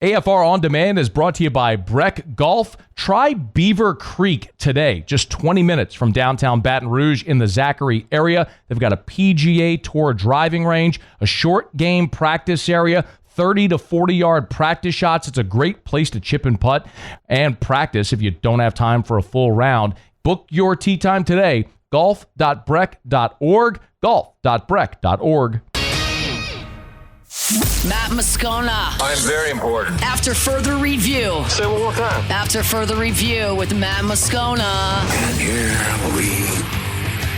AFR On Demand is brought to you by Breck Golf. Try Beaver Creek today, just 20 minutes from downtown Baton Rouge in the Zachary area. They've got a PGA Tour driving range, a short game practice area, 30 to 40-yard practice shots. It's a great place to chip and putt and practice if you don't have time for a full round. Book your tee time today, golf.breck.org, golf.breck.org. Matt Moscona. I'm very important. After further review. Say it one more time. After further review with Matt Moscona. And here we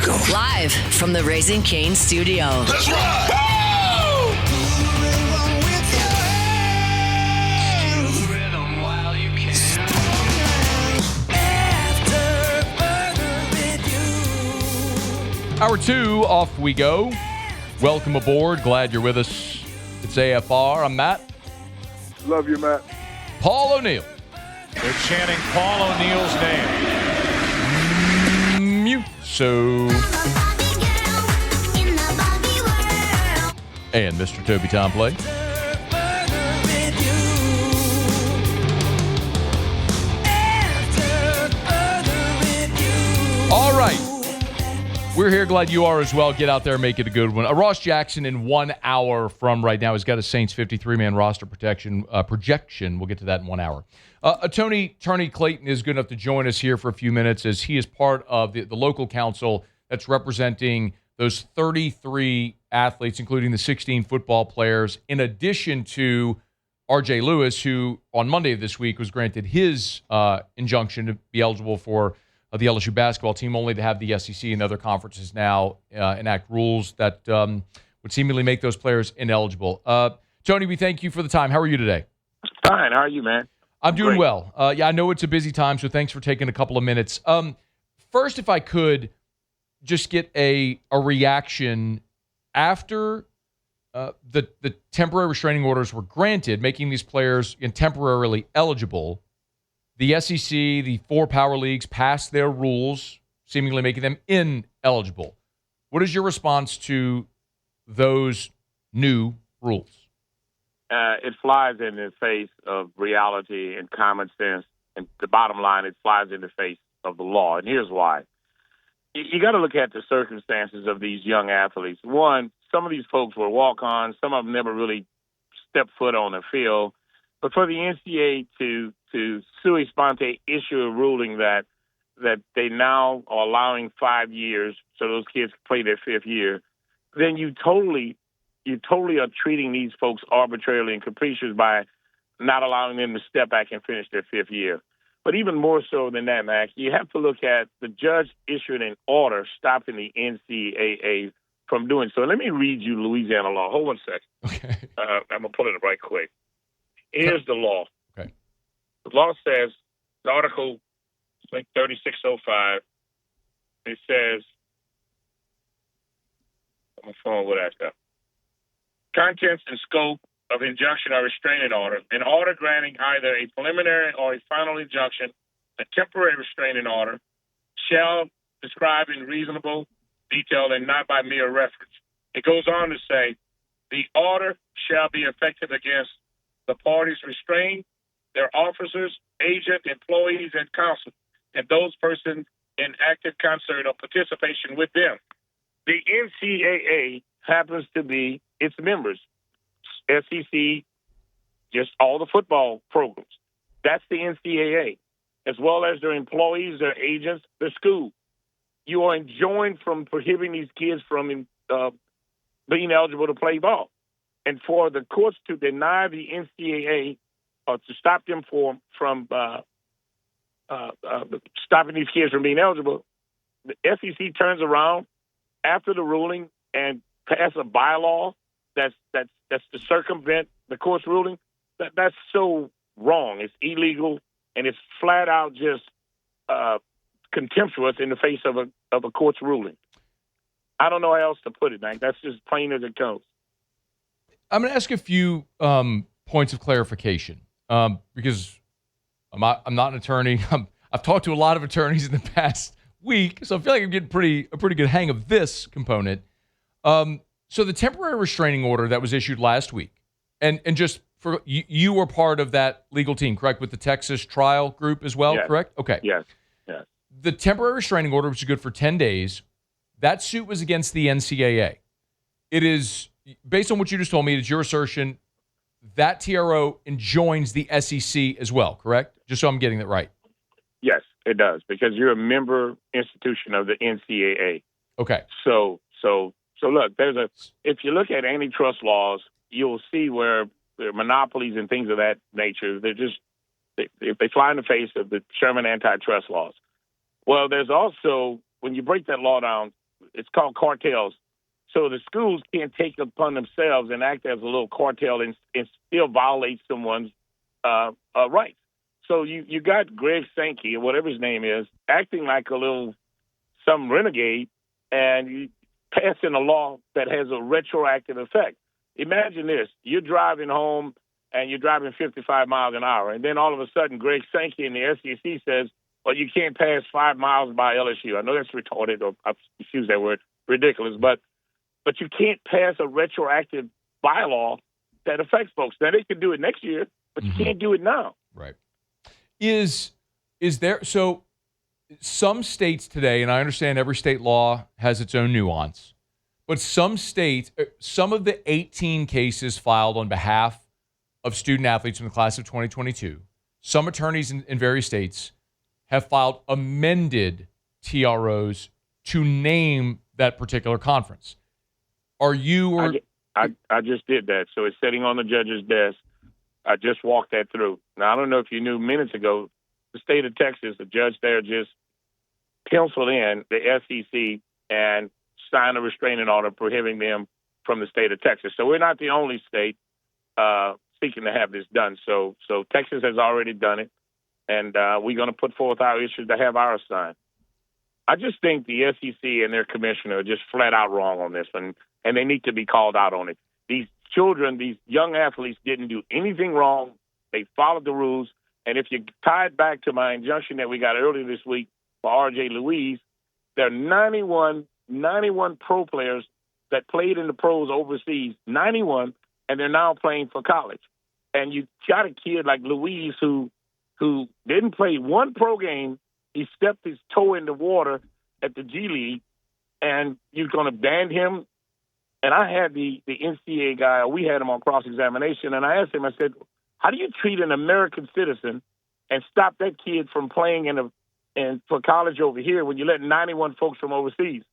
go. Live from the Raising Cane studio. Let's ride! Hour 2, off we go. Welcome aboard. Glad you're with us. It's AFR. I'm Matt. Love you, Matt. Paul O'Neill. They're chanting Paul O'Neill's name. Mute. So. And Mr. Toby Tomplay. All right. We're here. Glad you are as well. Get out there and make it a good one. Ross Jackson in 1 hour from right now has got a Saints 53-man roster projection. We'll get to that in 1 hour. Tony Clayton is good enough to join us here for a few minutes as he is part of the local council that's representing those 33 athletes, including the 16 football players, in addition to R.J. Lewis, who on Monday of this week was granted his injunction to be eligible for the LSU basketball team, only to have the SEC and other conferences now enact rules that would seemingly make those players ineligible. Tony, we thank you for the time. How are you today? Fine. How are you, man? I'm doing Great. well. Yeah, I know it's a busy time, so thanks for taking a couple of minutes. First, if I could just get a reaction after the temporary restraining orders were granted, making these players temporarily eligible. The SEC, the 4 power leagues passed their rules, seemingly making them ineligible. What is your response to those new rules? It flies in the face of reality and common sense. And the bottom line, it flies in the face of the law. And here's why. You got to look at the circumstances of these young athletes. One, some of these folks were walk-ons. Some of them never really stepped foot on the field. But for the NCAA to sui sponte issue a ruling that they now are allowing 5 years so those kids can play their 5th year, then you totally are treating these folks arbitrarily and capricious by not allowing them to step back and finish their 5th year. But even more so than that, Mac, you have to look at the judge issued an order stopping the NCAA from doing so. Let me read you Louisiana law. Hold 1 second. Okay. I'm going to pull it up right quick. Here's the law. Okay. The law says, the article, I think 3605, it says, on my phone, what I got? Contents and scope of injunction or restraining order. An order granting either a preliminary or a final injunction, a temporary restraining order, shall describe in reasonable detail and not by mere reference. It goes on to say, the order shall be effective against the parties restrained, their officers, agent, employees, and counsel, and those persons in active concert or participation with them. The NCAA happens to be its members, SEC, just all the football programs. That's the NCAA, as well as their employees, their agents, their school. You are enjoined from prohibiting these kids from being eligible to play ball. And for the courts to deny the NCAA or to stop them from stopping these kids from being eligible, the SEC turns around after the ruling and pass a bylaw that's to circumvent the court's ruling. That's so wrong. It's illegal, and it's flat out just contemptuous in the face of a court's ruling. I don't know how else to put it, man. That's just plain as it goes. I'm going to ask a few points of clarification because I'm not an attorney. I've talked to a lot of attorneys in the past week, so I feel like I'm getting a pretty good hang of this component. So the temporary restraining order that was issued last week, and just you were part of that legal team, correct, with the Texas trial group as well, Yes. correct? Okay. Yes. The temporary restraining order, which is good for 10 days, that suit was against the NCAA. It is, based on what you just told me, it's your assertion that TRO enjoins the SEC as well, correct? Just so I'm getting that right. Yes, it does, because you're a member institution of the NCAA. Okay. So look, if you look at antitrust laws, you'll see where there are monopolies and things of that nature. They fly in the face of the Sherman antitrust laws. Well, there's also, when you break that law down, it's called cartels. So the schools can't take it upon themselves and act as a little cartel and still violate someone's rights. So you got Greg Sankey, or whatever his name is, acting like some renegade, and passing a law that has a retroactive effect. Imagine this. You're driving home, and you're driving 55 miles an hour, and then all of a sudden Greg Sankey in the SEC says, well, you can't pass 5 miles by LSU. I know that's retarded, or I've used that word, ridiculous, but you can't pass a retroactive bylaw that affects folks. Now, they can do it next year, but you can't do it now. Right. Is there, so some states today, and I understand every state law has its own nuance, but some states, some of the 18 cases filed on behalf of student athletes from the class of 2022, some attorneys in various states have filed amended TROs to name that particular conference. Are you or I just did that, so it's sitting on the judge's desk. I just walked that through. Now, I don't know if you knew minutes ago, the state of Texas, the judge there just penciled in the SEC and signed a restraining order prohibiting them from the state of Texas. So we're not the only state seeking to have this done. So Texas has already done it, and we're going to put forth our issues to have ours signed. I just think the SEC and their commissioner are just flat out wrong on this one, and they need to be called out on it. These children, these young athletes didn't do anything wrong. They followed the rules. And if you tie it back to my injunction that we got earlier this week for R.J. Louise, there are 91 pro players that played in the pros overseas, 91, and they're now playing for college. And you got a kid like Louise who didn't play one pro game. He stepped his toe in the water at the G League, and you're going to ban him. And I had the NCAA guy, we had him on cross-examination, and I asked him, I said, how do you treat an American citizen and stop that kid from playing for college over here when you let 91 folks from overseas?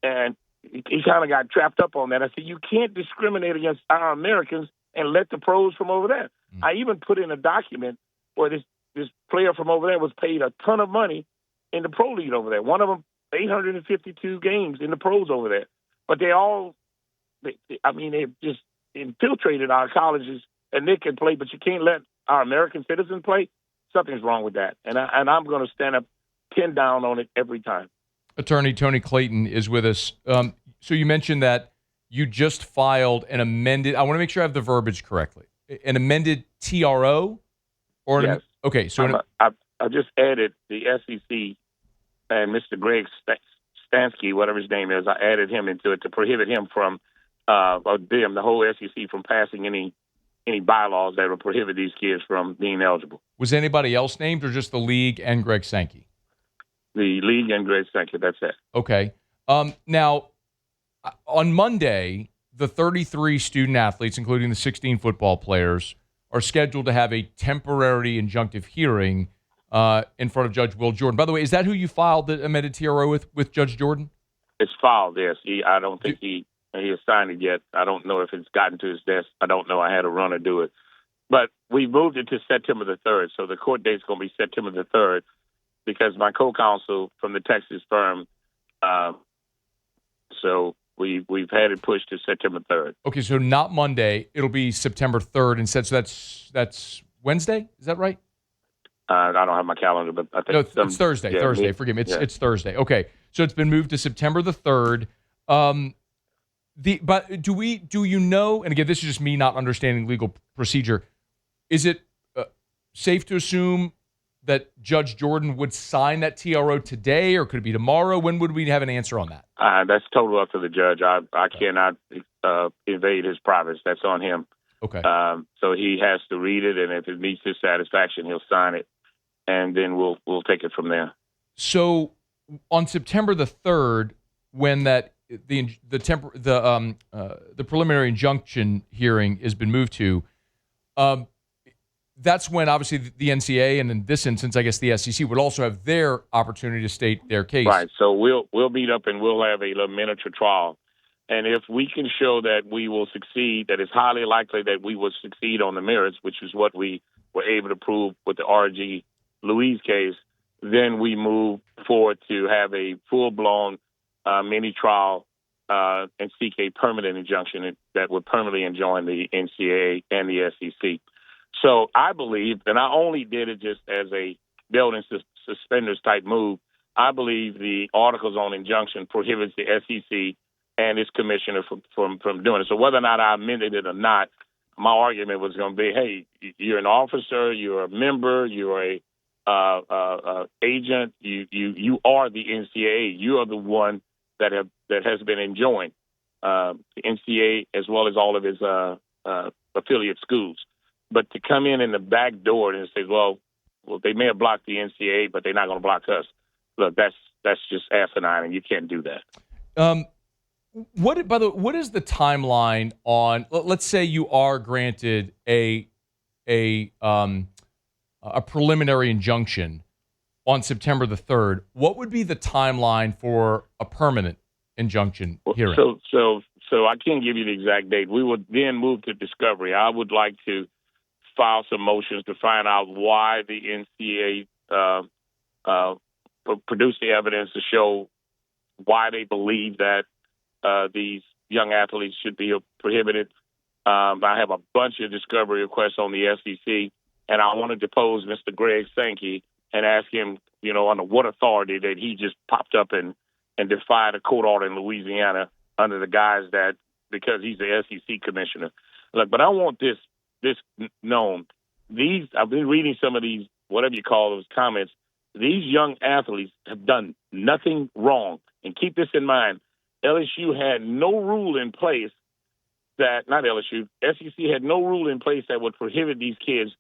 And he kind of got trapped up on that. I said, you can't discriminate against our Americans and let the pros from over there. Mm-hmm. I even put in a document where this player from over there was paid a ton of money in the pro league over there. One of them, 852 games in the pros over there. But they've just infiltrated our colleges, and they can play, but you can't let our American citizens play. Something's wrong with that. And I'm going to stand up, pin down on it every time. Attorney Tony Clayton is with us. So you mentioned that you just filed an amended, I want to make sure I have the verbiage correctly, an amended TRO? Yes. Okay. So I just added the SEC and Mr. Greg Sankey, whatever his name is, I added him into it to prohibit him from, the whole SEC from passing any bylaws that would prohibit these kids from being eligible. Was anybody else named, or just the league and Greg Sankey? The league and Greg Sankey, that's it. Okay. Now, on Monday, the 33 student athletes, including the 16 football players, are scheduled to have a temporary injunctive hearing in front of Judge Will Jordan. By the way, is that who you filed the amended TRO with Judge Jordan? It's filed, yes. I don't think he has signed it yet. I don't know if it's gotten to his desk. I don't know. I had a runner do it. But we moved it to September the 3rd, so the court date's going to be September the 3rd because my co-counsel from the Texas firm, so we've had it pushed to September 3rd. Okay, so not Monday. It'll be September 3rd instead. So that's Wednesday? Is that right? I don't have my calendar, but I think it's Thursday. Yeah, Thursday. Forgive me. It's Thursday. Okay, so it's been moved to September the 3rd. But do you know? And again, this is just me not understanding legal procedure. Is it safe to assume that Judge Jordan would sign that TRO today, or could it be tomorrow? When would we have an answer on that? That's totally up to the judge. I cannot evade his privacy. That's on him. Okay. So he has to read it, and if it meets his satisfaction, he'll sign it, and then we'll take it from there. So on September the 3rd, when the preliminary injunction hearing has been moved to, that's when obviously the NCAA, and in this instance, I guess the SEC, would also have their opportunity to state their case. Right. So we'll meet up and we'll have a little miniature trial. And if we can show that we will succeed, that it's highly likely that we will succeed on the merits, which is what we were able to prove with the R.G. Louise case, then we move forward to have a full-blown mini trial and seek a permanent injunction that would permanently enjoin the NCAA and the SEC. So I believe, and I only did it just as a belt and suspenders type move, I believe the articles on injunction prohibits the SEC and its commissioner from doing it. So whether or not I amended it or not, my argument was going to be, hey, you're an officer, you're a member, you're a agent, you are the NCAA. You are the one that has been enjoined, the NCAA as well as all of its affiliate schools. But to come in the back door and say, well, they may have blocked the NCAA, but they're not going to block us. Look, that's just asinine, and you can't do that. What is the timeline on? Let's say you are granted a preliminary injunction on September the 3rd. What would be the timeline for a permanent injunction hearing? So I can't give you the exact date. We would then move to discovery. I would like to file some motions to find out why the NCAA produced the evidence to show why they believe that these young athletes should be prohibited. I have a bunch of discovery requests on the SEC, and I want to depose Mr. Greg Sankey and ask him, under what authority that he just popped up and defied a court order in Louisiana under the guise that because he's the SEC commissioner. Look, but I want this known. I've been reading some of these, whatever you call those comments. These young athletes have done nothing wrong. And keep this in mind, LSU had no rule in place SEC had no rule in place that would prohibit these kids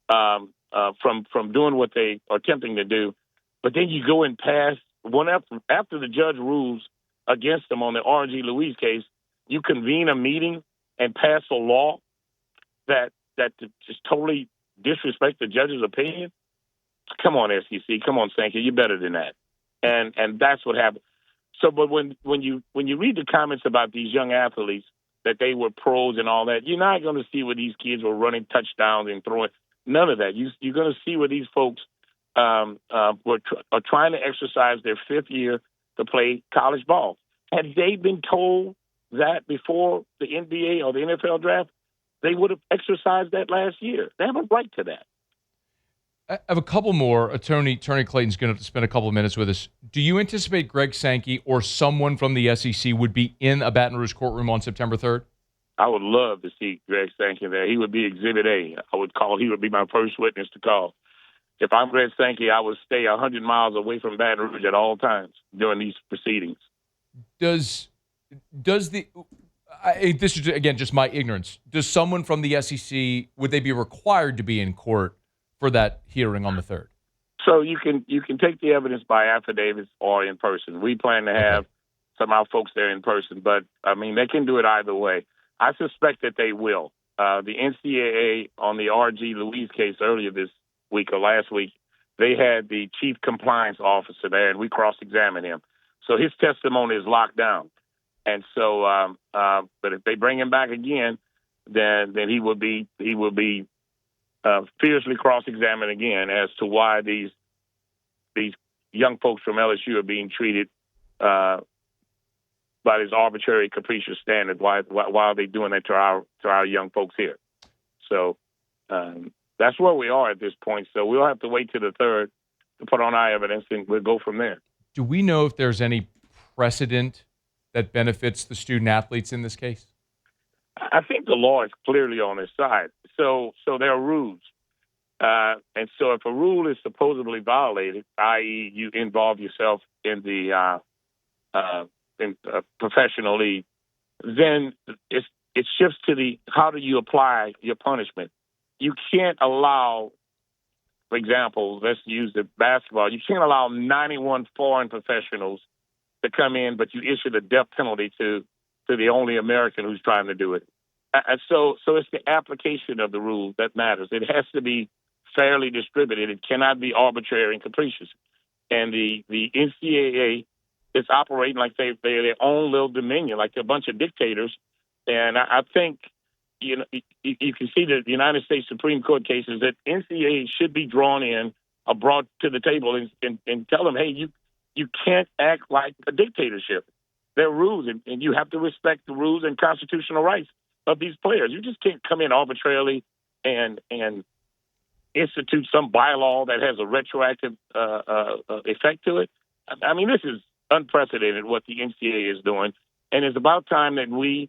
from doing what they are attempting to do. But then you go and pass one after the judge rules against them on the R.G. Louise case, you convene a meeting and pass a law that just totally disrespect the judge's opinion. Come on, SEC. Come on, Sankey. You're better than that. And that's what happened. So, but when you read the comments about these young athletes, that they were pros and all that, you're not going to see where these kids were running touchdowns and throwing. None of that. You're going to see where these folks are trying to exercise their fifth year to play college ball. Had they been told that before the NBA or the NFL draft, they would have exercised that last year. They have a right to that. I have a couple more. Tony Clayton's going to have to spend a couple of minutes with us. Do you anticipate Greg Sankey or someone from the SEC would be in a Baton Rouge courtroom on September 3rd? I would love to see Greg Sankey there. He would be Exhibit A. He would be my first witness to call. If I'm Greg Sankey, I would stay 100 miles away from Baton Rouge at all times during these proceedings. This is, again, just my ignorance. Does someone from the SEC, would they be required to be in court for that hearing on the 3rd? So you can take the evidence by affidavits or in person. We plan to have some of our folks there in person, but, they can do it either way. I suspect that they will. The NCAA on the R.G. Louise case earlier this week or last week, they had the chief compliance officer there, and we cross-examined him. So his testimony is locked down. And so, but if they bring him back again, then he will be fiercely cross-examined again as to why these young folks from LSU are being treated by this arbitrary, capricious standard. Why are they doing that to our young folks here? So that's where we are at this point. So we'll have to wait till the 3rd to put on our evidence, and we'll go from there. Do we know if there's any precedent that benefits the student athletes in this case? I think the law is clearly on his side. So there are rules. And so if a rule is supposedly violated, i.e. you involve yourself in the professional league, then it shifts to how do you apply your punishment. You can't allow, for example, let's use the basketball. You can't allow 91 foreign professionals to come in, but you issue the death penalty to the only American who's trying to do it. And so it's the application of the rules that matters. It has to be fairly distributed. It cannot be arbitrary and capricious. And the NCAA is operating like they're their own little dominion, like they're a bunch of dictators. And I think you can see the United States Supreme Court cases that NCAA should be drawn in, brought to the table, and tell them, hey, you can't act like a dictatorship. There are rules, and you have to respect the rules and constitutional rights of these players. You just can't come in arbitrarily and institute some bylaw that has a retroactive effect to it. I mean, this is unprecedented what the NCAA is doing, and it's about time that we,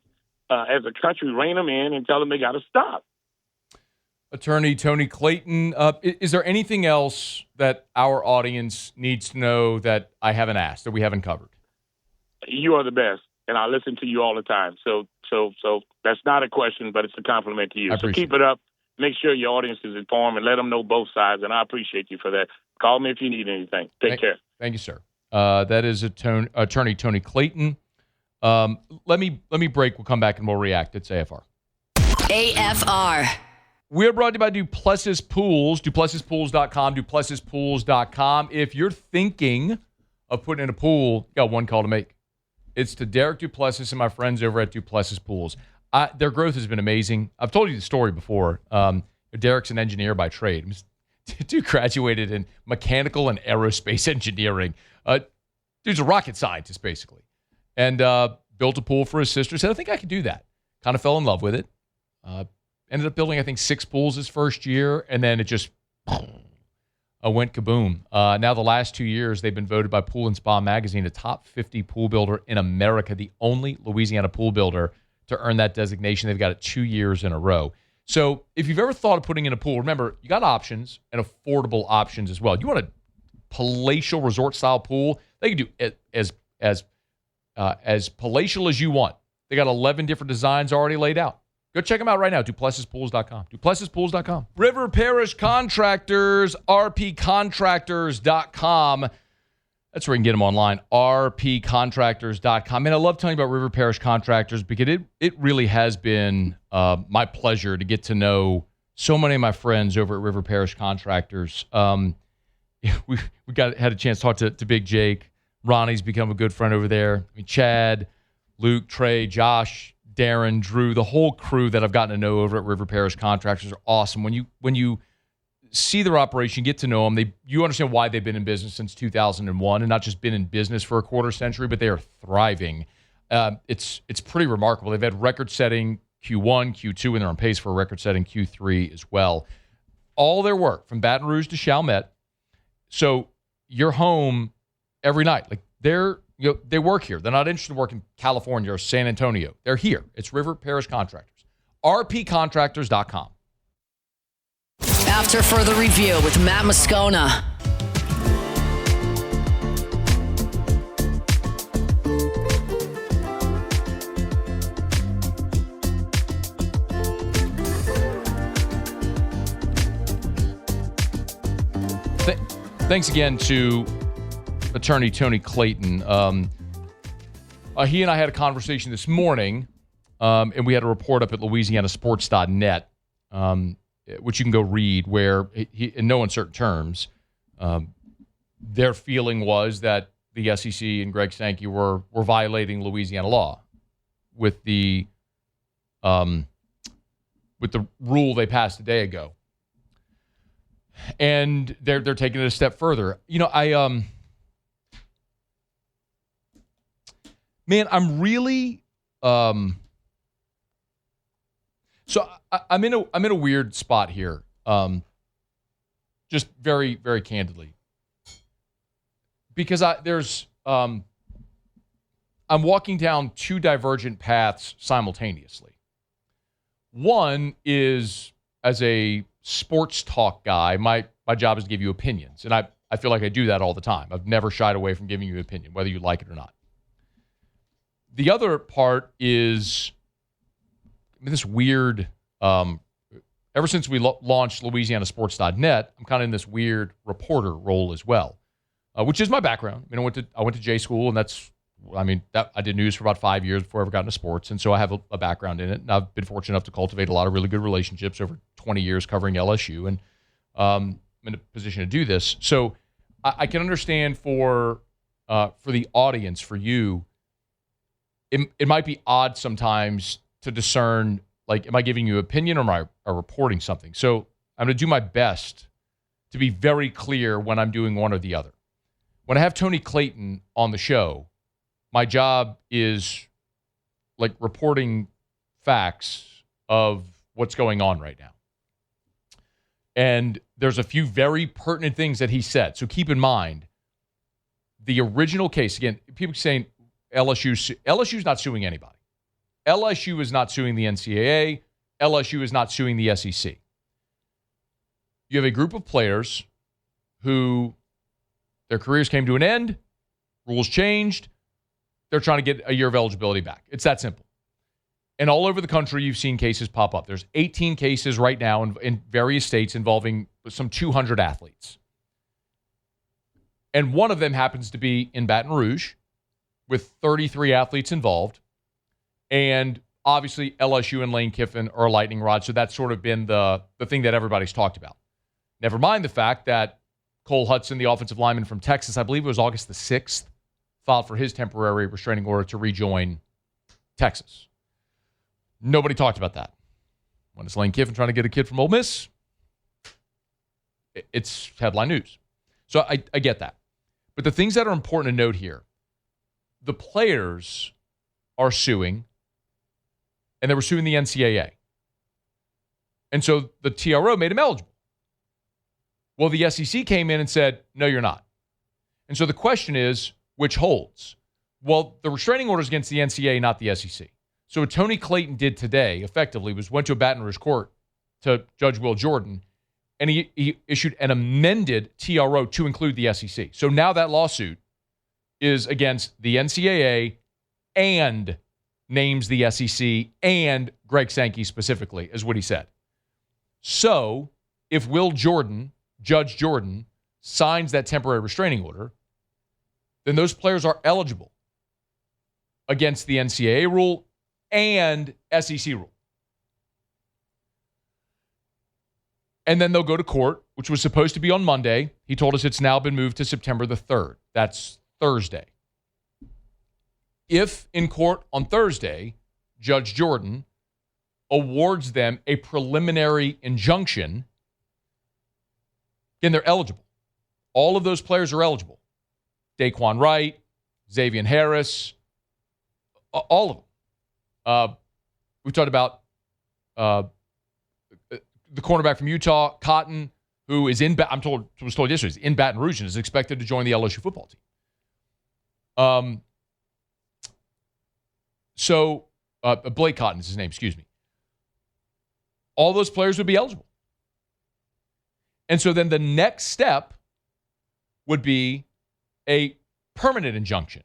as a country, rein them in and tell them they got to stop. Attorney Tony Clayton, is there anything else that our audience needs to know that I haven't asked, that we haven't covered? You are the best, and I listen to you all the time. So that's not a question, but it's a compliment to you. So keep it up. Make sure your audience is informed and let them know both sides, and I appreciate you for that. Call me if you need anything. Take care. Thank you, sir. That is Attorney Tony Clayton. Let me break. We'll come back and we'll react. It's AFR. AFR. We're brought to you by Duplessis Pools, DuplessisPools.com, DuplessisPools.com. If you're thinking of putting in a pool, you got one call to make. It's to Derek Duplessis and my friends over at Duplessis Pools. Their growth has been amazing. I've told you the story before. Derek's an engineer by trade. Dude graduated in mechanical and aerospace engineering. Dude's a rocket scientist, basically. And built a pool for his sister. Said, I think I could do that. Kind of fell in love with it. Ended up building, I think, 6 pools his first year. And then it just went kaboom. Now the last 2 years, they've been voted by Pool & Spa Magazine a top 50 pool builder in America, the only Louisiana pool builder to earn that designation. They've got it 2 years in a row. So if you've ever thought of putting in a pool, remember, you got options and affordable options as well. You want a palatial resort-style pool, they can do it as palatial as you want. They got 11 different designs already laid out. Go check them out right now, DuplessisPools.com. DuplessisPools.com. River Parish Contractors, rpcontractors.com. That's where you can get them online, rpcontractors.com. And I love telling you about River Parish Contractors because it really has been my pleasure to get to know so many of my friends over at River Parish Contractors. We had a chance to talk to Big Jake. Ronnie's become a good friend over there. I mean, Chad, Luke, Trey, Josh, Darren, Drew, the whole crew that I've gotten to know over at River Parish Contractors are awesome. When you see their operation, get to know them, you understand why they've been in business since 2001 and not just been in business for a quarter century, but they are thriving. It's pretty remarkable. They've had record-setting Q1, Q2, and they're on pace for a record-setting Q3 as well. All their work from Baton Rouge to Chalmette. So you're home every night. Like they work here. They're not interested in working in California or San Antonio. They're here. It's River Parish Contractors. rpcontractors.com. After further review with Matt Moscona. Thanks again to Attorney Tony Clayton. He and I had a conversation this morning, and we had a report up at LouisianaSports.net, which you can go read, where he, in no uncertain terms, their feeling was that the SEC and Greg Sankey were violating Louisiana law with the rule they passed a day ago. And they're taking it a step further. You know, I'm really so I'm in a weird spot here. Just very, very candidly. Because I'm walking down two divergent paths simultaneously. One is, as a sports talk guy, my job is to give you opinions. And I feel like I do that all the time. I've never shied away from giving you an opinion, whether you like it or not. The other part is in this weird, ever since we launched LouisianaSports.net, I'm kind of in this weird reporter role as well, which is my background. I mean, I went to J school, and I did news for about 5 years before I ever got into sports, and so I have a background in it. And I've been fortunate enough to cultivate a lot of really good relationships over 20 years covering LSU, and I'm in a position to do this. So I can understand for the audience, for you, it might be odd sometimes to discern, like, am I giving you opinion or am I reporting something? So I'm going to do my best to be very clear when I'm doing one or the other. When I have Tony Clayton on the show, my job is like reporting facts of what's going on right now. And there's a few very pertinent things that he said. So keep in mind, the original case, again, people saying LSU's not suing anybody. LSU is not suing the NCAA. LSU is not suing the SEC. You have a group of players who their careers came to an end, rules changed, they're trying to get a year of eligibility back. It's that simple. And all over the country, you've seen cases pop up. There's 18 cases right now in various states involving some 200 athletes. And one of them happens to be in Baton Rouge with 33 athletes involved. And obviously, LSU and Lane Kiffin are a lightning rod, so that's sort of been the thing that everybody's talked about. Never mind the fact that Cole Hudson, the offensive lineman from Texas, I believe it was August the 6th, filed for his temporary restraining order to rejoin Texas. Nobody talked about that. When it's Lane Kiffin trying to get a kid from Ole Miss, it's headline news. So I get that. But the things that are important to note here, the players are suing, and they were suing the NCAA. And so the TRO made him eligible. Well, the SEC came in and said, no, you're not. And so the question is, which holds? Well, the restraining order is against the NCAA, not the SEC. So what Tony Clayton did today, effectively, was went to a Baton Rouge court to Judge Will Jordan, and he issued an amended TRO to include the SEC. So now that lawsuit is against the NCAA and names the SEC and Greg Sankey specifically, is what he said. So if Judge Jordan, signs that temporary restraining order, then those players are eligible against the NCAA rule and SEC rule. And then they'll go to court, which was supposed to be on Monday. He told us it's now been moved to September the 3rd. That's Thursday. If in court on Thursday, Judge Jordan awards them a preliminary injunction, then they're eligible. All of those players are eligible. Daquan Wright, Xavier Harris, all of them. We talked about the cornerback from Utah, Cotton, who is was told yesterday, is in Baton Rouge and is expected to join the LSU football team. So Blake Cotton is his name, excuse me. All those players would be eligible. And so then the next step would be a permanent injunction.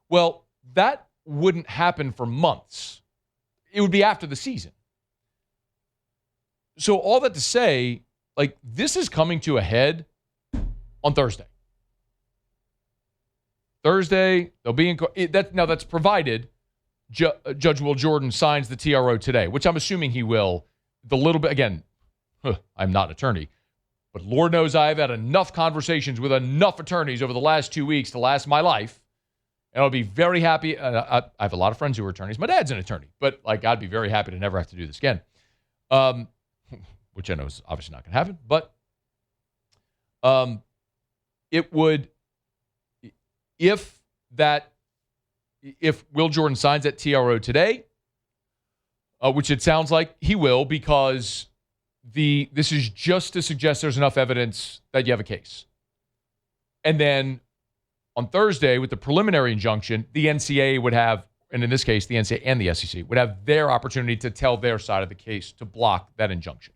Well, that wouldn't happen for months. It would be after the season. So all that to say, like, this is coming to a head on Thursday. Thursday, they'll be in court. That's provided Judge Will Jordan signs the TRO today, which I'm assuming he will. Again, I'm not an attorney, but Lord knows I've had enough conversations with enough attorneys over the last 2 weeks to last my life. And I'll be very happy. I have a lot of friends who are attorneys. My dad's an attorney, but I'd be very happy to never have to do this again. Which I know is obviously not going to happen, but it would, if Will Jordan signs that TRO today, which it sounds like he will, because this is just to suggest there's enough evidence that you have a case. And then on Thursday, with the preliminary injunction, the NCAA would have, and in this case, the NCAA and the SEC would have their opportunity to tell their side of the case to block that injunction.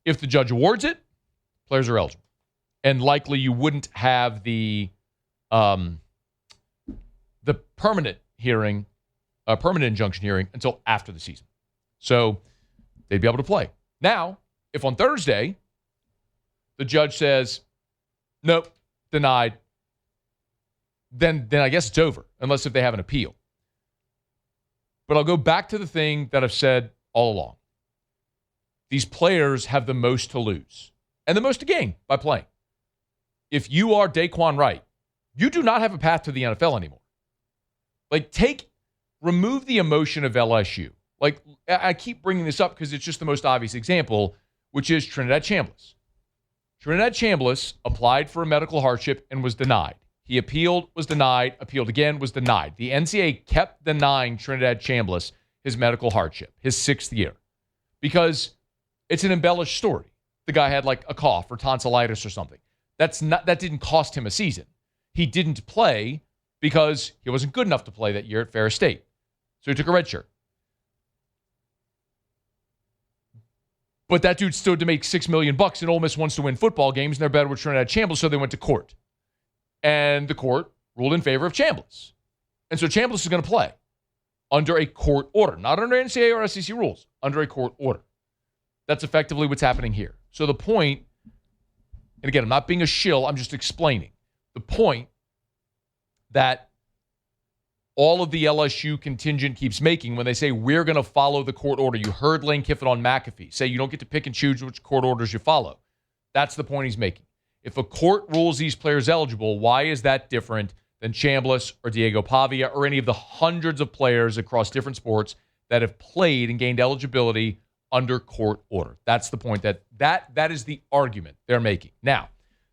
If the judge awards it, players are eligible. And likely you wouldn't have the permanent hearing permanent injunction hearing until after the season. So they'd be able to play. Now, if on Thursday the judge says, nope, denied, then I guess it's over, unless if they have an appeal. But I'll go back to the thing that I've said all along. These players have the most to lose and the most to gain by playing. If you are Daquan Wright, you do not have a path to the NFL anymore. Like, remove the emotion of LSU. Like, I keep bringing this up because it's just the most obvious example, which is Trinidad Chambliss. Trinidad Chambliss applied for a medical hardship and was denied. He appealed, was denied, appealed again, was denied. The NCAA kept denying Trinidad Chambliss his medical hardship, his 6th year, because it's an embellished story. The guy had like a cough or tonsillitis or something. That didn't cost him a season. He didn't play because he wasn't good enough to play that year at Ferris State. So he took a red shirt. But that dude stood to make $6 million, and Ole Miss wants to win football games, and they're better with Trinidad Chambliss, so they went to court. And the court ruled in favor of Chambliss. And so Chambliss is going to play under a court order, not under NCAA or SEC rules, under a court order. That's effectively what's happening here. So the point, and again, I'm not being a shill, I'm just explaining. The point that all of the LSU contingent keeps making when they say, we're going to follow the court order. You heard Lane Kiffin on McAfee say you don't get to pick and choose which court orders you follow. That's the point he's making. If a court rules these players eligible, why is that different than Chambliss or Diego Pavia or any of the hundreds of players across different sports that have played and gained eligibility under court order? That's the point. That is the argument they're making. Now,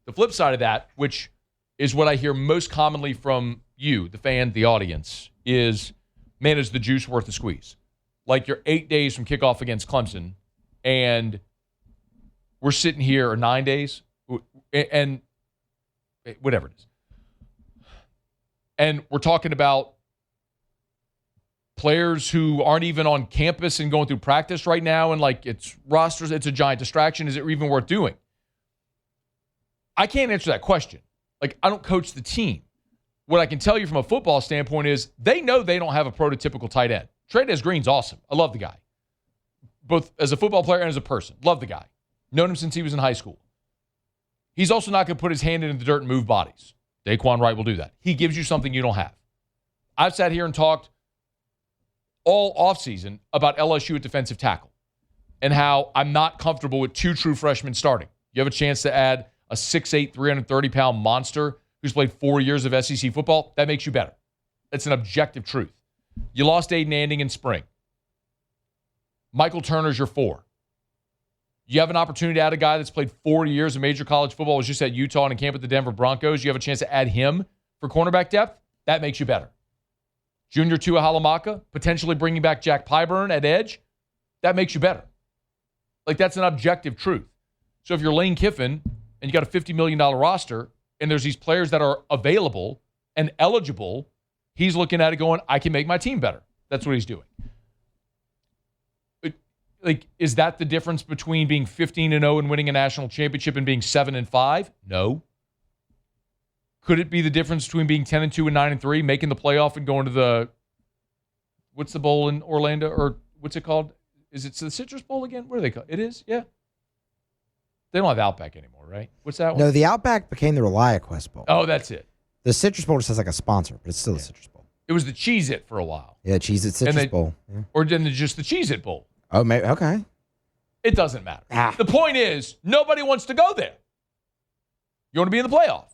the flip side of that, which is what I hear most commonly from you, the fan, the audience, is, man, is the juice worth the squeeze? Like, you're 8 days from kickoff against Clemson, and we're sitting here, or 9 days, and whatever it is. And we're talking about players who aren't even on campus and going through practice right now, and like, it's rosters, it's a giant distraction. Is it even worth doing? I can't answer that question. Like, I don't coach the team. What I can tell you from a football standpoint is they know they don't have a prototypical tight end. Trey'Dez Green's awesome. I love the guy, both as a football player and as a person. Love the guy. Known him since he was in high school. He's also not going to put his hand into the dirt and move bodies. Daquan Wright will do that. He gives you something you don't have. I've sat here and talked all offseason about LSU at defensive tackle and how I'm not comfortable with 2 true freshmen starting. You have a chance to add a 6'8", 330-pound monster who's played 4 years of SEC football. That makes you better. It's an objective truth. You lost Aiden Anding in spring. Michael Turner's your 4. You have an opportunity to add a guy that's played 4 years of major college football, was just at Utah and in camp at the Denver Broncos. You have a chance to add him for cornerback depth. That makes you better. Junior Tua Halamaka, potentially bringing back Jack Pyburn at edge. That makes you better. Like, that's an objective truth. So if you're Lane Kiffin and you got a $50 million roster and there's these players that are available and eligible, he's looking at it going, I can make my team better. That's what he's doing. Like, is that the difference between being 15-0 and winning a national championship and being 7-5? No. Could it be the difference between being 10-2 and 9-3, making the playoff and going to the, what's the bowl in Orlando, or what's it called? Is it the Citrus Bowl again? What are they called? It is? Yeah. They don't have Outback anymore, right? What's that one? No, the Outback became the ReliaQuest Bowl. Oh, that's it. The Citrus Bowl just has like a sponsor, but it's still the Citrus Bowl. It was the Cheez-It for a while. Yeah, Cheez-It Citrus Bowl. Yeah. Or then just the Cheez-It Bowl. Oh, maybe, okay. It doesn't matter. The point is, nobody wants to go there. You want to be in the playoff.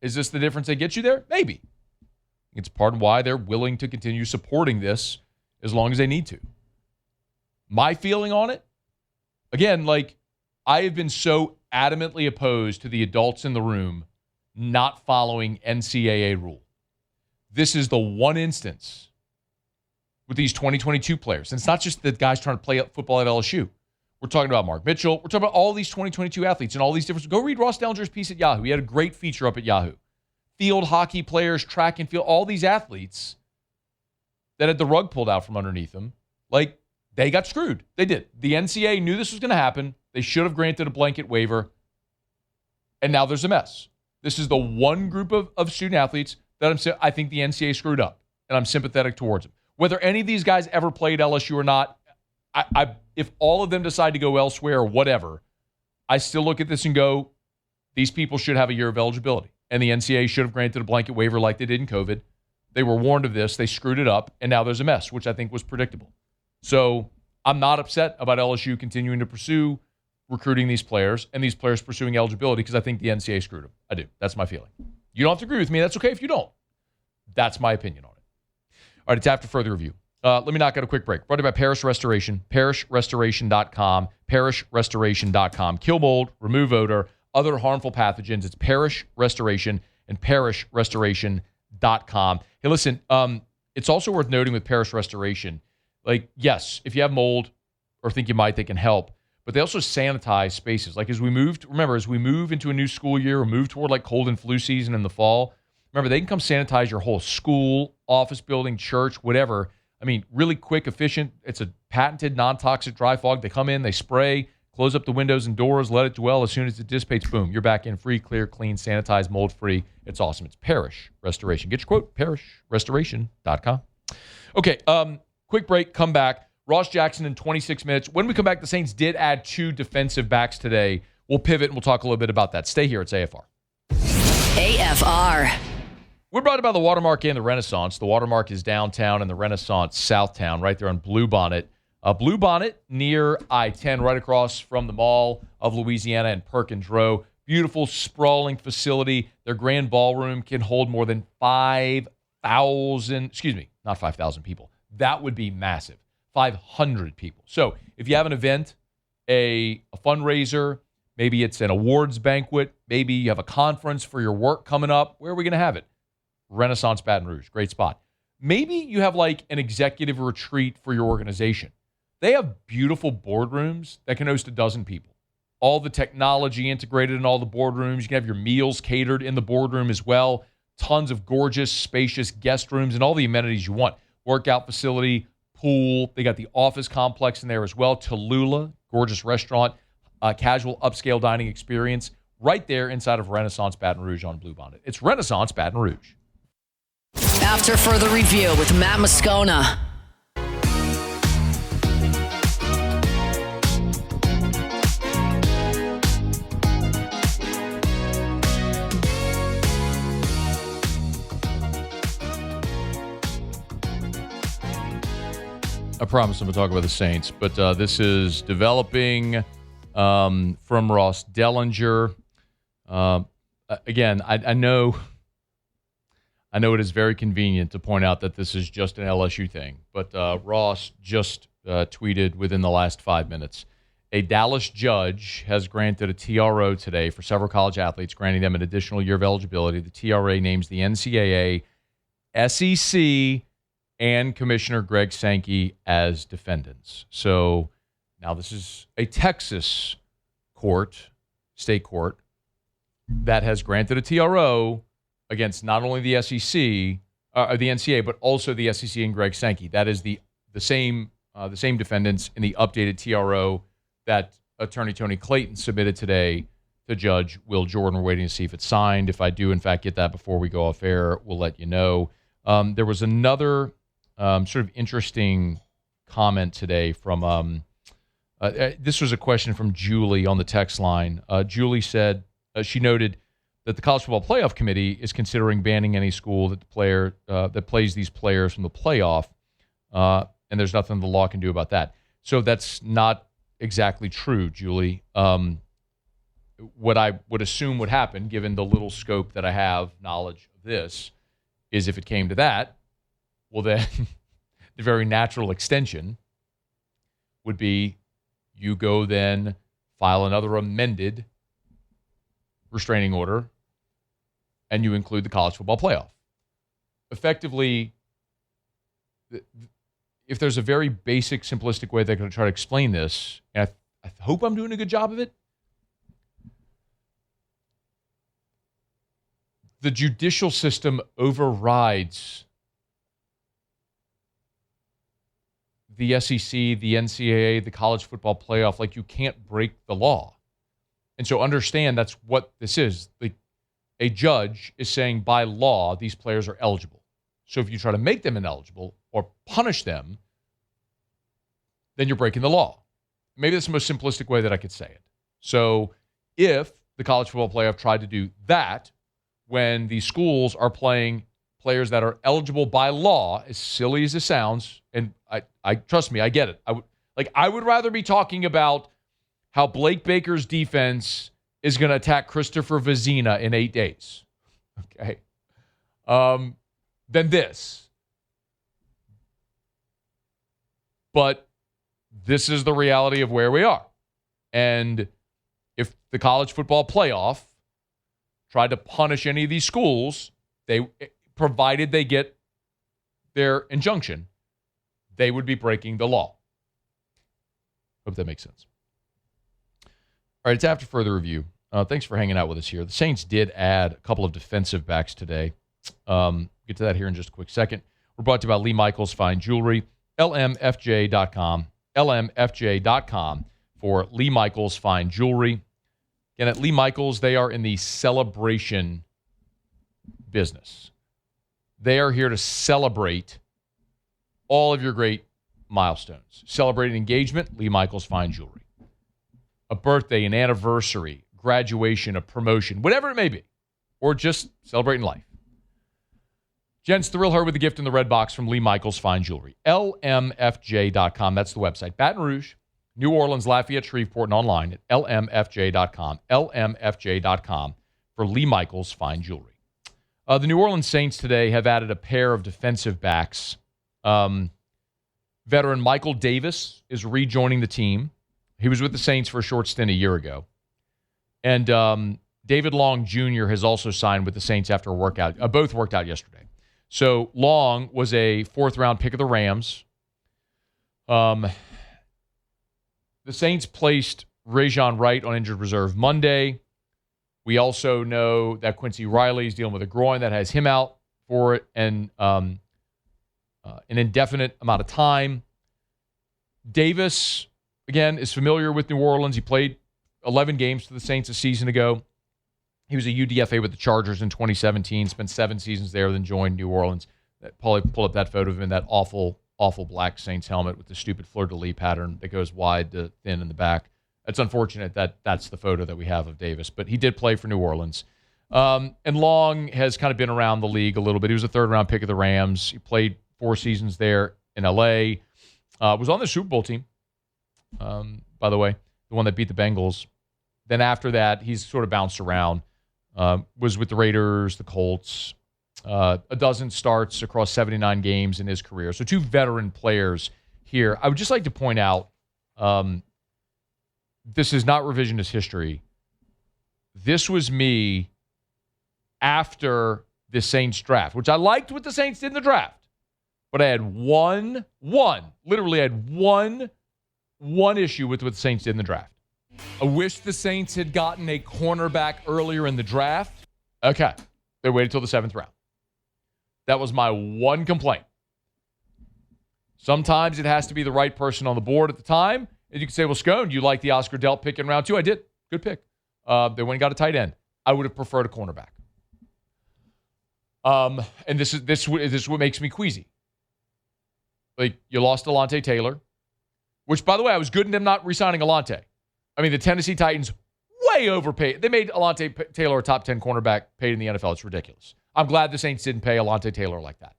Is this the difference that gets you there? Maybe. It's part of why they're willing to continue supporting this as long as they need to. My feeling on it, again, like, I have been so adamantly opposed to the adults in the room not following NCAA rule. This is the one instance with these 2022 players. And it's not just the guys trying to play football at LSU. We're talking about Mark Mitchell. We're talking about all these 2022 athletes and all these different. Go read Ross Dellinger's piece at Yahoo. He had a great feature up at Yahoo. Field hockey players, track and field, all these athletes that had the rug pulled out from underneath them. Like, they got screwed. They did. The NCAA knew this was going to happen. They should have granted a blanket waiver. And now there's a mess. This is the one group of student athletes that I think the NCAA screwed up. And I'm sympathetic towards them. Whether any of these guys ever played LSU or not, if all of them decide to go elsewhere or whatever, I still look at this and go, these people should have a year of eligibility. And the NCAA should have granted a blanket waiver like they did in COVID. They were warned of this. They screwed it up, and now there's a mess, which I think was predictable. So I'm not upset about LSU continuing to pursue recruiting these players and these players pursuing eligibility because I think the NCAA screwed them. I do. That's my feeling. You don't have to agree with me. That's okay if you don't. That's my opinion on it. All right, it's after further review. Let me knock out a quick break. Brought to you by Parish Restoration, parishrestoration.com, parishrestoration.com. Kill mold, remove odor, other harmful pathogens. It's Parish Restoration and parishrestoration.com. Hey, listen, it's also worth noting with Parish Restoration, like, yes, if you have mold or think you might, they can help. But they also sanitize spaces. Like as we move into a new school year or move toward like cold and flu season in the fall, remember, they can come sanitize your whole school, office building, church, whatever. I mean, really quick, efficient. It's a patented non-toxic dry fog. They come in, they spray, close up the windows and doors, let it dwell. As soon as it dissipates, boom, you're back in free, clear, clean, sanitized, mold-free. It's awesome. It's Parish Restoration. Get your quote, parishrestoration.com. Okay, quick break, come back. Ross Jackson in 26 minutes. When we come back, the Saints did add 2 defensive backs today. We'll pivot and we'll talk a little bit about that. Stay here. It's AFR. AFR. We're brought by the Watermark and the Renaissance. The Watermark is downtown and the Renaissance Southtown, right there on Bluebonnet. Bluebonnet near I-10, right across from the Mall of Louisiana and Perkins Row. Beautiful, sprawling facility. Their grand ballroom can hold more than 5,000, not 5,000 people. That would be massive. 500 people. So if you have an event, a fundraiser, maybe it's an awards banquet, maybe you have a conference for your work coming up, where are we going to have it? Renaissance Baton Rouge, great spot. Maybe you have like an executive retreat for your organization. They have beautiful boardrooms that can host 12 people. All the technology integrated in all the boardrooms. You can have your meals catered in the boardroom as well. Tons of gorgeous, spacious guest rooms and all the amenities you want. Workout facility, pool. They got the office complex in there as well. Tallulah, gorgeous restaurant, casual upscale dining experience right there inside of Renaissance Baton Rouge on Bluebonnet. It's Renaissance Baton Rouge. After further review with Matt Moscona. I promise I'm going to talk about the Saints, but this is developing from Ross Dellinger. Again, I know it is very convenient to point out that this is just an LSU thing, but Ross just tweeted within the last 5 minutes. A Dallas judge has granted a TRO today for several college athletes, granting them an additional year of eligibility. The TRO names the NCAA, SEC, and Commissioner Greg Sankey as defendants. So now this is a Texas court, state court, that has granted a TRO against not only the SEC, or the NCAA, but also the SEC and Greg Sankey. That is the same defendants in the updated TRO that Attorney Tony Clayton submitted today to Judge Will Jordan. We're waiting to see if it's signed. If I do, in fact, get that before we go off air, we'll let you know. There was another sort of interesting comment today from, this was a question from Julie on the text line. Julie said, she noted that the College Football Playoff Committee is considering banning any school that that plays these players from the playoff, and there's nothing the law can do about that. So that's not exactly true, Julie. What I would assume would happen, given the little scope that I have knowledge of this, is if it came to that, well, then the very natural extension would be you go then file another amended restraining order and you include the college football playoff. Effectively, if there's a very basic, simplistic way they're going to try to explain this, and I hope I'm doing a good job of it, the judicial system overrides the SEC, the NCAA, the college football playoff. Like, you can't break the law. And so understand that's what this is. A judge is saying by law these players are eligible. So if you try to make them ineligible or punish them, then you're breaking the law. Maybe that's the most simplistic way that I could say it. So if the college football playoff tried to do that when the schools are playing players that are eligible by law, as silly as it sounds, and I trust me, I get it. I would rather be talking about how Blake Baker's defense is going to attack Christopher Vizina in 8 days, okay, than this. But this is the reality of where we are. And if the college football playoff tried to punish any of these schools, provided they get their injunction, they would be breaking the law. Hope that makes sense. All right, it's after further review. Thanks for hanging out with us here. The Saints did add a couple of defensive backs today. Get to that here in just a quick second. We're brought to you by Lee Michaels Fine Jewelry, lmfj.com, lmfj.com for Lee Michaels Fine Jewelry. Again, at Lee Michaels, they are in the celebration business. They are here to celebrate all of your great milestones. Celebrate an engagement, Lee Michaels Fine Jewelry. A birthday, an anniversary, graduation, a promotion, whatever it may be, or just celebrating life. Gents, thrill her with a gift in the red box from Lee Michaels Fine Jewelry. lmfj.com, that's the website. Baton Rouge, New Orleans, Lafayette, Shreveport, and online at lmfj.com, lmfj.com for Lee Michaels Fine Jewelry. The New Orleans Saints today have added a pair of defensive backs. Veteran Michael Davis is rejoining the team. He was with the Saints for a short stint a year ago. And David Long Jr. has also signed with the Saints after a workout. Both worked out yesterday. So Long was a fourth-round pick of the Rams. The Saints placed Rajon Wright on injured reserve Monday. We also know that Quincy Riley is dealing with a groin that has him out for an indefinite amount of time. Davis, again, is familiar with New Orleans. He played 11 games for the Saints a season ago. He was a UDFA with the Chargers in 2017, spent 7 seasons there, then joined New Orleans. Probably pull up that photo of him in that awful black Saints helmet with the stupid fleur-de-lis pattern that goes wide to thin in the back. It's unfortunate that that's the photo that we have of Davis, but he did play for New Orleans. And Long has kind of been around the league a little bit. He was a third-round pick of the Rams. He played 4 seasons there in L.A., was on the Super Bowl team, by the way, the one that beat the Bengals. Then after that, he's sort of bounced around. Was with the Raiders, the Colts, a dozen starts across 79 games in his career. So 2 veteran players here. I would just like to point out, this is not revisionist history. This was me after the Saints draft, which I liked what the Saints did in the draft. But I had literally had one issue with what the Saints did in the draft. I wish the Saints had gotten a cornerback earlier in the draft. Okay. They waited till the 7th round. That was my one complaint. Sometimes it has to be the right person on the board at the time. And you can say, well, Scone, do you like the Oscar Delp pick in round 2? I did. Good pick. They went and got a tight end. I would have preferred a cornerback. And this is what makes me queasy. Like, you lost Alontae Taylor, which, by the way, I was good in them not re-signing Alontae. I mean, the Tennessee Titans way overpaid. They made Alontae Taylor a top 10 cornerback paid in the NFL. It's ridiculous. I'm glad the Saints didn't pay Alontae Taylor like that.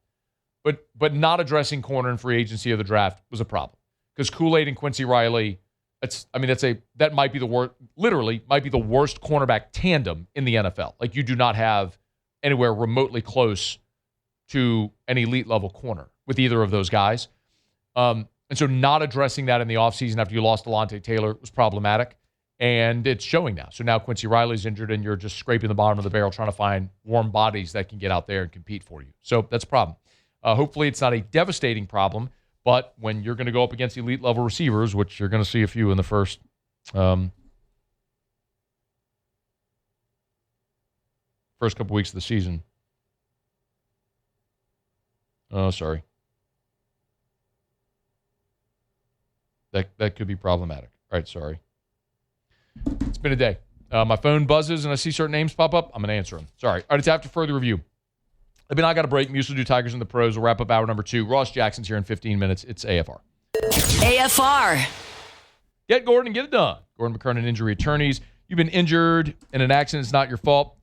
But not addressing corner in free agency of the draft was a problem. Because Kool-Aid and Quincy Riley, that might be the worst, literally might be the worst cornerback tandem in the NFL. Like, you do not have anywhere remotely close to an elite level corner with either of those guys. And so not addressing that in the offseason after you lost Alontae Taylor was problematic. And it's showing now. So now Quincy Riley's injured and you're just scraping the bottom of the barrel trying to find warm bodies that can get out there and compete for you. So that's a problem. Hopefully it's not a devastating problem, but when you're going to go up against elite level receivers, which you're going to see a few in the first couple weeks of the season. Oh, sorry. That could be problematic. All right, sorry. It's been a day. My phone buzzes and I see certain names pop up. I'm going to answer them. Sorry. All right, it's after further review. I mean, I got a break. Muse will do Tigers in the Pros. We'll wrap up hour number 2. Ross Jackson's here in 15 minutes. It's AFR. AFR. Get Gordon and get it done. Gordon McKernan Injury Attorneys. You've been injured in an accident. It's not your fault.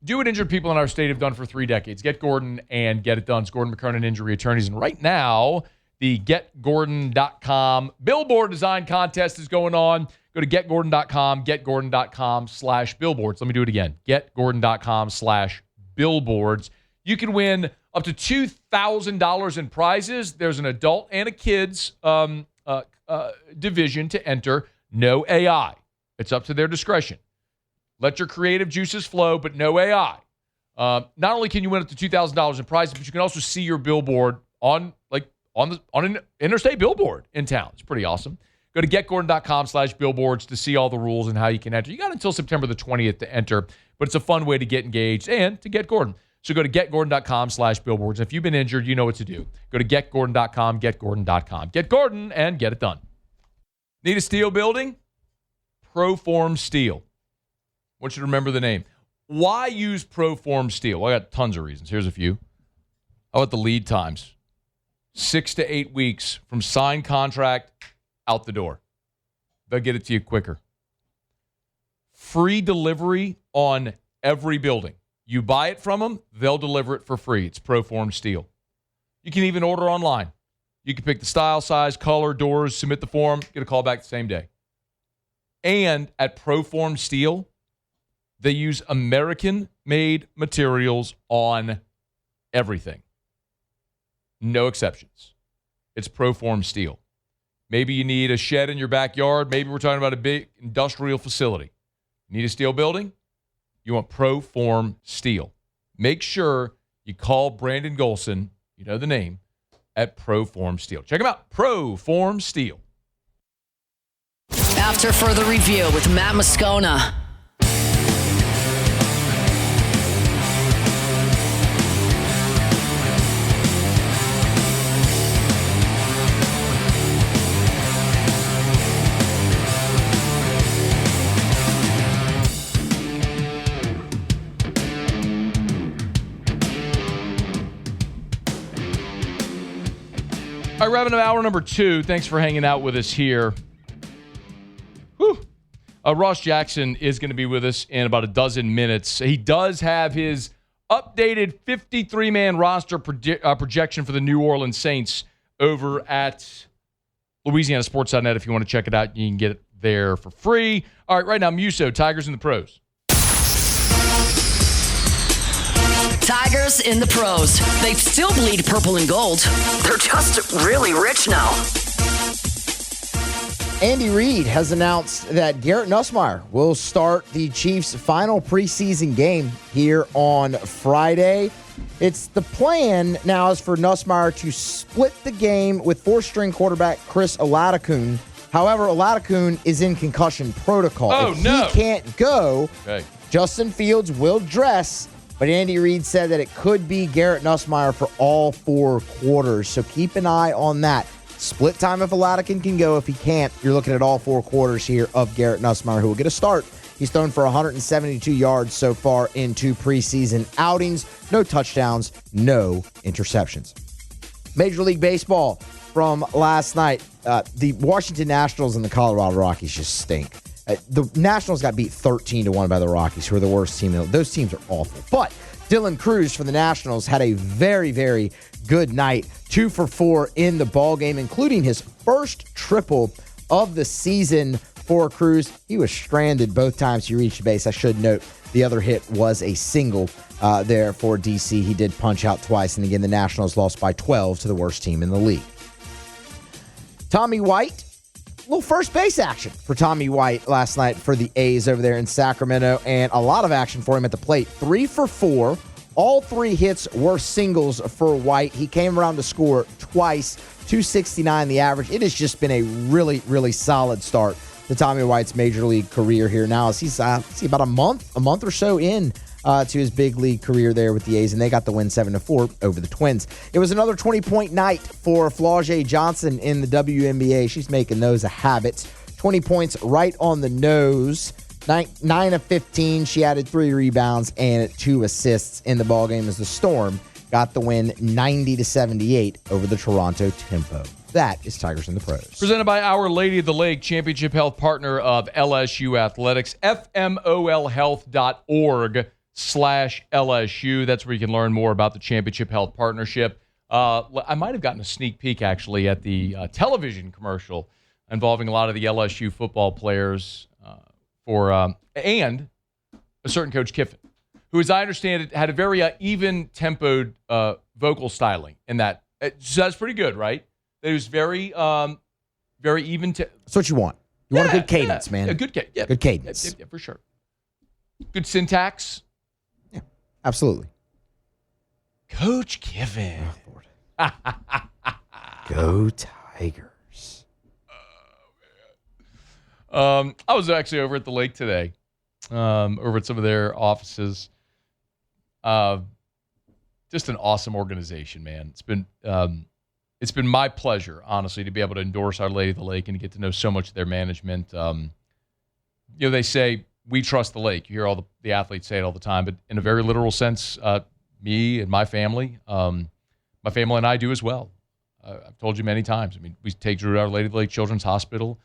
Do what injured people in our state have done for 3 decades. Get Gordon and get it done. It's Gordon McKernan Injury Attorneys. And right now, the GetGordon.com billboard design contest is going on. Go to GetGordon.com, GetGordon.com/billboards. Let me do it again. GetGordon.com/billboards. You can win up to $2,000 in prizes. There's an adult and a kids division to enter. No AI. It's up to their discretion. Let your creative juices flow, but no AI. Not only can you win up to $2,000 in prizes, but you can also see your billboard on an interstate billboard in town. It's pretty awesome. Go to getgordon.com/billboards to see all the rules and how you can enter. You got until September the 20th to enter, but it's a fun way to get engaged and to get Gordon. So go to getgordon.com/billboards. If you've been injured, you know what to do. Go to getgordon.com, getgordon.com. Get Gordon and get it done. Need a steel building? Proform Steel. I want you to remember the name. Why use Proform Steel? Well, I got tons of reasons. Here's a few. How about the lead times? 6 to 8 weeks from signed contract out the door. They'll get it to you quicker. Free delivery on every building. You buy it from them, they'll deliver it for free. It's Proform Steel. You can even order online. You can pick the style, size, color, doors, submit the form, get a call back the same day. And at Proform Steel, they use American-made materials on everything. No exceptions. It's Proform Steel. Maybe you need a shed in your backyard. Maybe we're talking about a big industrial facility. Need a steel building? You want Proform Steel. Make sure you call Brandon Golson, you know the name, at Proform Steel. Check him out, Proform Steel. After further review with Matt Moscona. All right, wrapping up hour number 2. Thanks for hanging out with us here. Whew. Ross Jackson is going to be with us in about a dozen minutes. He does have his updated 53-man roster projection for the New Orleans Saints over at LouisianaSports.net. If you want to check it out, you can get it there for free. All right, right now, Muso, Tigers in the Pros. Tigers in the Pros. They still bleed purple and gold. They're just really rich now. Andy Reid has announced that Garrett Nussmeier will start the Chiefs' final preseason game here on Friday. It's the plan now is for Nussmeier to split the game with 4th-string quarterback Chris Oladokun. However, Oladokun is in concussion protocol. Oh, if no. he can't go, Okay. Justin Fields will dress. But Andy Reid said that it could be Garrett Nussmeier for all 4 quarters. So keep an eye on that. Split time if Oladokun can go. If he can't, you're looking at all 4 quarters here of Garrett Nussmeier, who will get a start. He's thrown for 172 yards so far in 2 preseason outings. No touchdowns, no interceptions. Major League Baseball from last night. The Washington Nationals and the Colorado Rockies just stink. The Nationals got beat 13-1 by the Rockies, who are the worst team. Those teams are awful. But Dylan Cruz for the Nationals had a very, very good night. 2 for 4 in the ballgame, including his first triple of the season for Cruz. He was stranded both times he reached the base. I should note the other hit was a single there for DC. He did punch out twice. And again, the Nationals lost by 12 to the worst team in the league. Tommy White. Little first base action for Tommy White last night for the A's over there in Sacramento, and a lot of action for him at the plate. 3 for 4. All 3 hits were singles for White. He came around to score twice, 269 the average. It has just been a really, really solid start to Tommy White's major league career here now. He's about a month or so in to his big league career there with the A's, and they got the win 7-4 over the Twins. It was another 20-point night for Flau'jae Johnson in the WNBA. She's making those a habit. 20 points right on the nose. 9 of 15. She added 3 rebounds and 2 assists in the ballgame as the Storm got the win 90-78 over the Toronto Tempo. That is Tigers in the Pros. Presented by Our Lady of the Lake, championship health partner of LSU Athletics, fmolhealth.org/LSU. That's where you can learn more about the championship health partnership. I might have gotten a sneak peek, actually, at the television commercial involving a lot of the LSU football players and a certain Coach Kiffin, who, as I understand it, had a very even-tempoed vocal styling in that. So that's pretty good, right? It was very even. That's what you want. You want a good cadence, man. A good cadence. Yeah. Good cadence. Yeah, for sure. Good syntax. Yeah, absolutely. Coach Kiffin. Oh, Lord. Go Tigers. I was actually over at the lake today, over at some of their offices. Just an awesome organization, man. It's been my pleasure, honestly, to be able to endorse Our Lady of the Lake and to get to know so much of their management. They say, we trust the lake. You hear all the athletes say it all the time, but in a very literal sense, me and my family and I do as well. I've told you many times. I mean, we take Drew to Our Lady of the Lake Children's Hospital.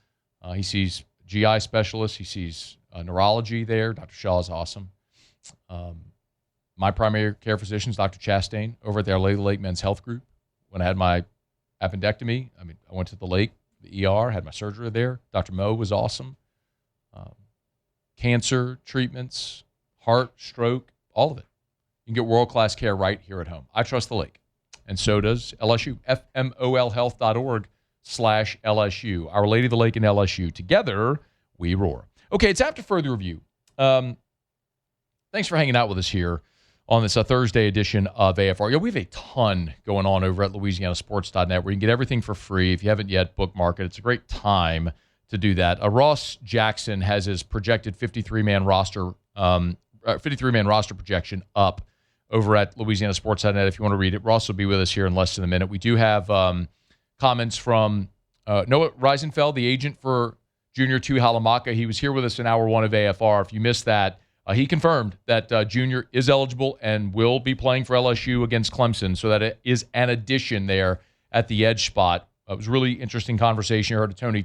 He sees GI specialists. He sees neurology there. Dr. Shaw is awesome. My primary care physician is Dr. Chastain over at the Our Lady of the Lake Men's Health Group. When I had my appendectomy, I went to the lake, the ER, had my surgery there. Dr. Moe was awesome. Cancer treatments, heart, stroke, all of it. You can get world-class care right here at home. I trust the lake, and so does LSU. fmolhealth.org/LSU. Our Lady of the Lake and LSU. Together, we roar. Okay, it's after further review. Thanks for hanging out with us here on this Thursday edition of AFR. We have a ton going on over at LouisianaSports.net where you can get everything for free. If you haven't yet, bookmark it. It's a great time to do that. Ross Jackson has his projected 53-man roster projection up over at LouisianaSports.net if you want to read it. Ross will be with us here in less than a minute. We do have comments from Noah Reisenfeld, the agent for Junior Tuihalamaka. He was here with us in hour 1 of AFR. If you missed that, he confirmed that Junior is eligible and will be playing for LSU against Clemson, so that it is an addition there at the edge spot. It was a really interesting conversation. I heard Tony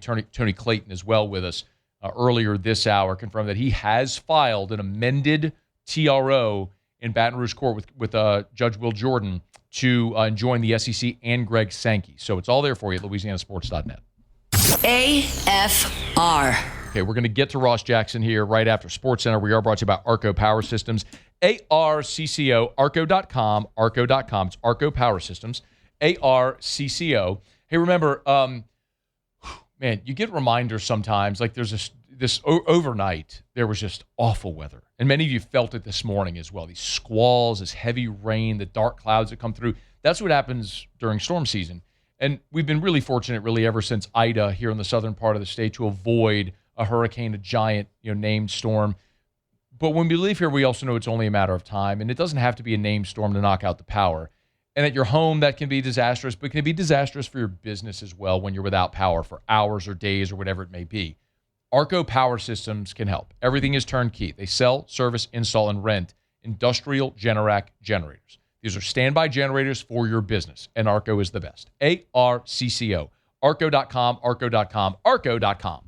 Clayton as well with us earlier this hour, confirmed that he has filed an amended TRO in Baton Rouge Court with Judge Will Jordan to join the SEC and Greg Sankey. So it's all there for you at LouisianaSports.net. AFR. Okay, we're going to get to Ross Jackson here right after SportsCenter. We are brought to you by Arco Power Systems. ARCCO, arco.com, arco.com. It's Arco Power Systems, ARCCO. Hey, remember, man, you get reminders sometimes. Like there's this overnight, there was just awful weather. And many of you felt it this morning as well. These squalls, this heavy rain, the dark clouds that come through. That's what happens during storm season. And we've been really fortunate, really, ever since Ida here in the southern part of the state to avoid a hurricane, a giant, named storm. But when we leave here, we also know it's only a matter of time, and it doesn't have to be a named storm to knock out the power. And at your home, that can be disastrous, but it can be disastrous for your business as well when you're without power for hours or days or whatever it may be. Arco Power Systems can help. Everything is turnkey. They sell, service, install, and rent industrial Generac generators. These are standby generators for your business, and Arco is the best. ARCCO. Arco.com, arco.com, arco.com.